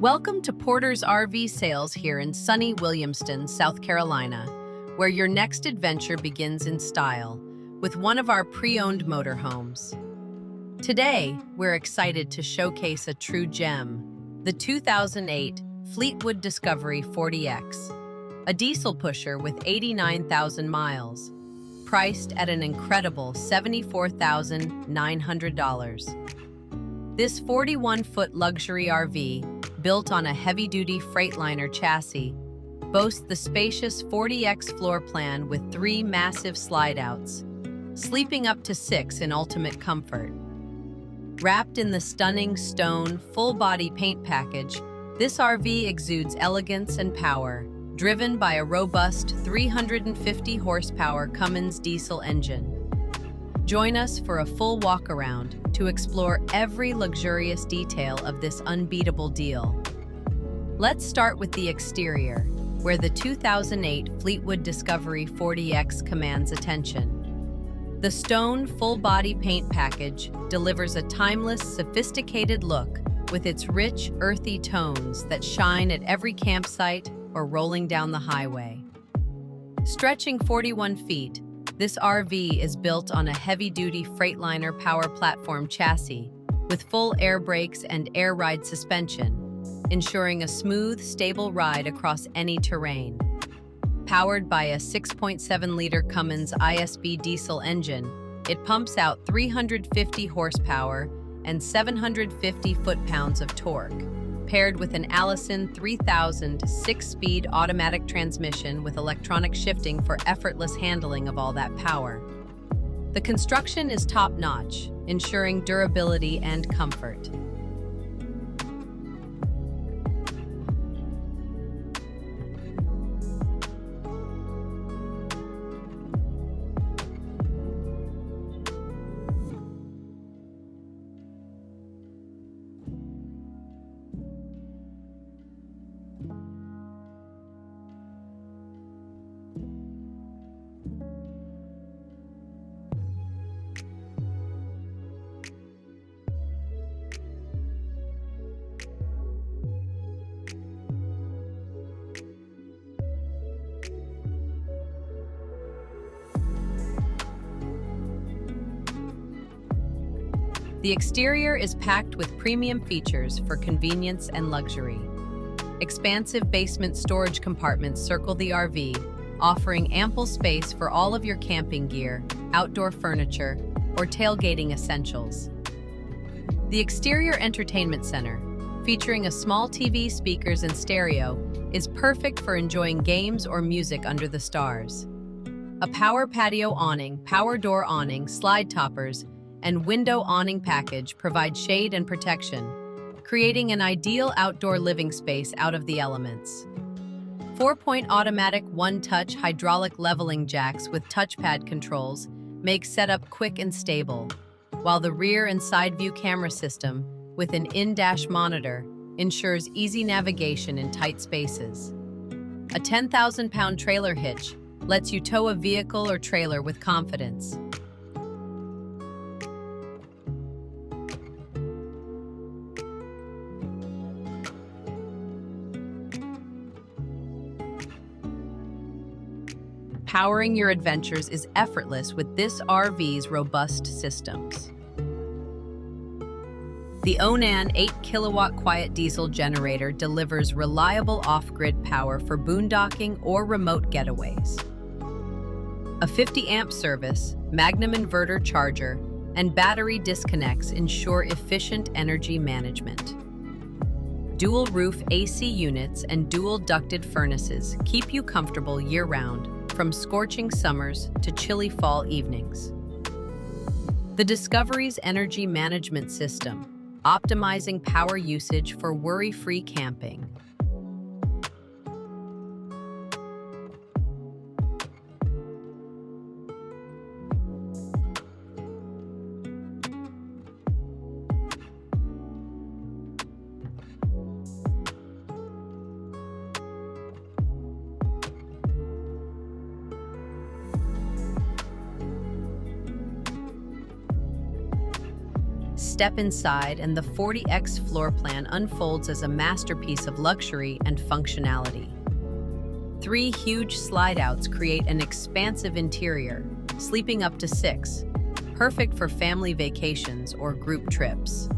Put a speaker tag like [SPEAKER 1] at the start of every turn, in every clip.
[SPEAKER 1] Welcome to Porter's RV Sales here in sunny Williamston, South Carolina, where your next adventure begins in style with one of our pre-owned motorhomes. Today, we're excited to showcase a true gem, the 2008 Fleetwood Discovery 40X, a diesel pusher with 89,000 miles, priced at an incredible $74,900. This 41-foot luxury RV, built on a heavy-duty Freightliner chassis, boasts the spacious 40X floor plan with 3 massive slide-outs, sleeping up to 6 in ultimate comfort. Wrapped in the stunning stone, full-body paint package, this RV exudes elegance and power, driven by a robust 350-horsepower Cummins diesel engine. Join us for a full walk-around to explore every luxurious detail of this unbeatable deal. Let's start with the exterior, where the 2008 Fleetwood Discovery 40X commands attention. The stone full-body paint package delivers a timeless, sophisticated look with its rich, earthy tones that shine at every campsite or rolling down the highway. Stretching 41 feet, this RV is built on a heavy-duty Freightliner power platform chassis with full air brakes and air ride suspension, ensuring a smooth, stable ride across any terrain. Powered by a 6.7-liter Cummins ISB diesel engine, it pumps out 350 horsepower and 750 foot-pounds of torque, paired with an Allison 3000 6-speed automatic transmission with electronic shifting for effortless handling of all that power. The construction is top-notch, ensuring durability and comfort. The exterior is packed with premium features for convenience and luxury. Expansive basement storage compartments circle the RV, offering ample space for all of your camping gear, outdoor furniture, or tailgating essentials. The exterior entertainment center, featuring a small TV, speakers, and stereo, is perfect for enjoying games or music under the stars. A power patio awning, power door awning, slide toppers, and window awning package provide shade and protection, creating an ideal outdoor living space out of the elements. 4-point automatic one-touch hydraulic leveling jacks with touchpad controls make setup quick and stable, while the rear and side view camera system with an in-dash monitor ensures easy navigation in tight spaces. A 10,000-pound trailer hitch lets you tow a vehicle or trailer with confidence. Powering your adventures is effortless with this RV's robust systems. The Onan 8-kilowatt quiet diesel generator delivers reliable off-grid power for boondocking or remote getaways. A 50-amp service, Magnum inverter charger, and battery disconnects ensure efficient energy management. Dual-roof AC units and dual-ducted furnaces keep you comfortable year-round, from scorching summers to chilly fall evenings. The Discovery's energy management system, optimizing power usage for worry-free camping. Step inside and the 40X floor plan unfolds as a masterpiece of luxury and functionality. 3 huge slide-outs create an expansive interior, sleeping up to 6, perfect for family vacations or group trips.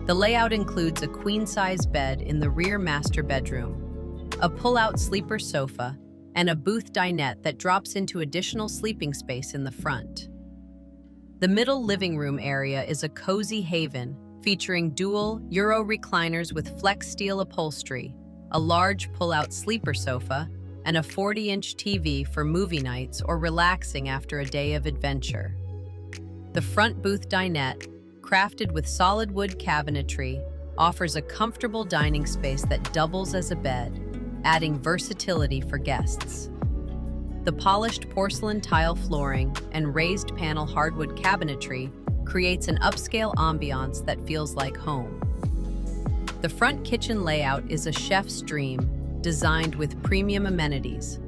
[SPEAKER 1] The layout includes a queen-size bed in the rear master bedroom, a pull-out sleeper sofa, and a booth dinette that drops into additional sleeping space in the front. The middle living room area is a cozy haven featuring dual Euro recliners with flex steel upholstery, a large pull-out sleeper sofa, and a 40-inch TV for movie nights or relaxing after a day of adventure. The front booth dinette, crafted with solid wood cabinetry, offers a comfortable dining space that doubles as a bed, adding versatility for guests. The polished porcelain tile flooring and raised panel hardwood cabinetry creates an upscale ambiance that feels like home. The front kitchen layout is a chef's dream, designed with premium amenities.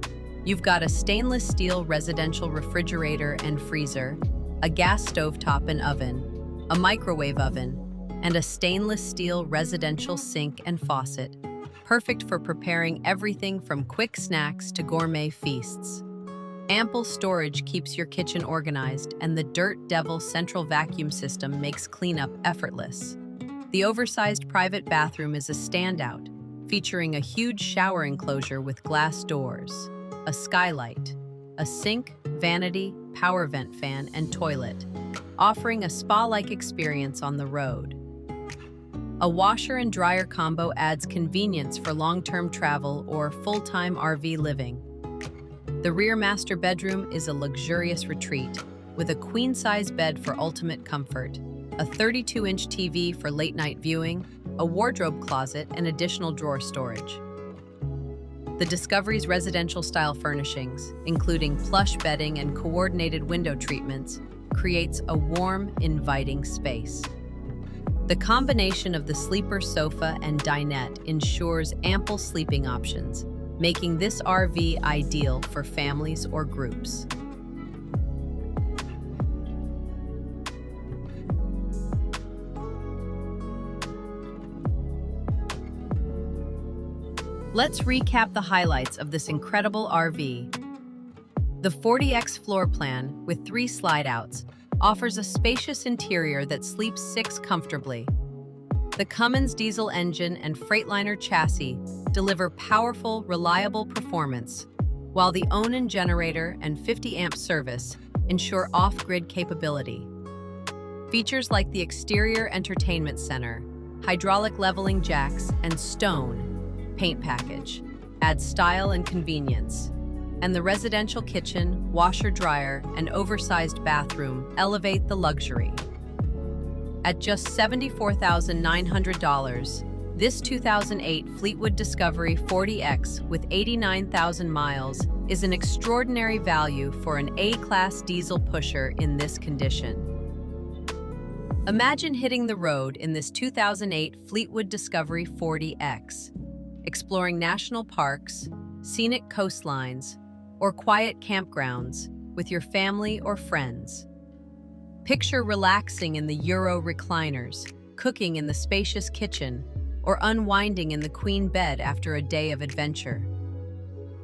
[SPEAKER 1] You've got a stainless steel residential refrigerator and freezer, a gas stovetop and oven, a microwave oven, and a stainless steel residential sink and faucet, perfect for preparing everything from quick snacks to gourmet feasts. Ample storage keeps your kitchen organized, and the Dirt Devil central vacuum system makes cleanup effortless. The oversized private bathroom is a standout, featuring a huge shower enclosure with glass doors, a skylight, a sink, vanity, power vent fan, and toilet, offering a spa-like experience on the road. A washer and dryer combo adds convenience for long-term travel or full-time RV living. The rear master bedroom is a luxurious retreat, with a queen-size bed for ultimate comfort, a 32-inch TV for late-night viewing, a wardrobe closet, and additional drawer storage. The Discovery's residential-style furnishings, including plush bedding and coordinated window treatments, creates a warm, inviting space. The combination of the sleeper sofa and dinette ensures ample sleeping options, making this RV ideal for families or groups. Let's recap the highlights of this incredible RV. The 40X floor plan, with 3 slide-outs, offers a spacious interior that sleeps 6 comfortably. The Cummins diesel engine and Freightliner chassis deliver powerful, reliable performance, while the Onan generator and 50-amp service ensure off-grid capability. Features like the exterior entertainment center, hydraulic leveling jacks, and stone paint package add style and convenience, and the residential kitchen, washer-dryer, and oversized bathroom elevate the luxury. At just $74,900, this 2008 Fleetwood Discovery 40X with 89,000 miles is an extraordinary value for an A-class diesel pusher in this condition. Imagine hitting the road in this 2008 Fleetwood Discovery 40X, exploring national parks, scenic coastlines, or quiet campgrounds with your family or friends. Picture relaxing in the Euro recliners, cooking in the spacious kitchen, or unwinding in the queen bed after a day of adventure.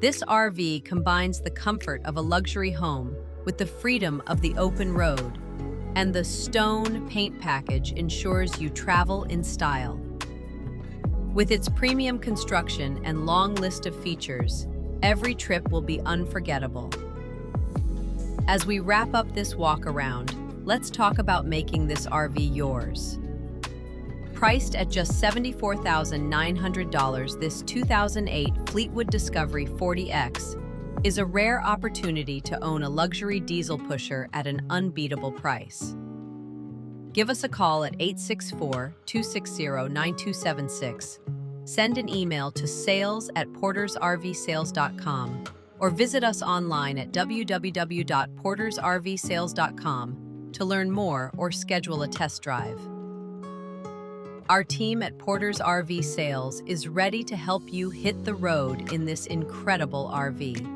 [SPEAKER 1] This RV combines the comfort of a luxury home with the freedom of the open road, and the stone paint package ensures you travel in style. With its premium construction and long list of features, every trip will be unforgettable. As we wrap up this walk around, let's talk about making this RV yours. Priced at just $74,900, this 2008 Fleetwood Discovery 40X is a rare opportunity to own a luxury diesel pusher at an unbeatable price. Give us a call at 864-260-9276, send an email to sales@portersrvsales.com, or visit us online at www.portersrvsales.com to learn more or schedule a test drive. Our team at Porter's RV Sales is ready to help you hit the road in this incredible RV.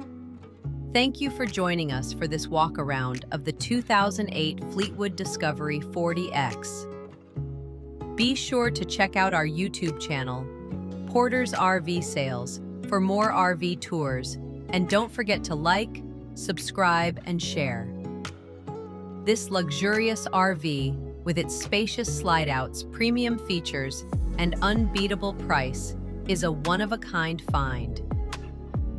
[SPEAKER 1] Thank you for joining us for this walk around of the 2008 Fleetwood Discovery 40X. Be sure to check out our YouTube channel, Porter's RV Sales, for more RV tours, and don't forget to like, subscribe, and share. This luxurious RV, with its spacious slide-outs, premium features, and unbeatable price, is a one-of-a-kind find.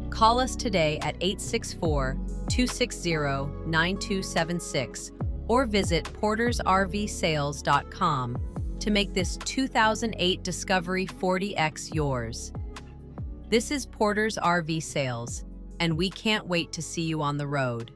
[SPEAKER 1] Call us today at 864-260-9276 or visit portersrvsales.com to make this 2008 Discovery 40X yours. This is Porter's RV Sales, and we can't wait to see you on the road.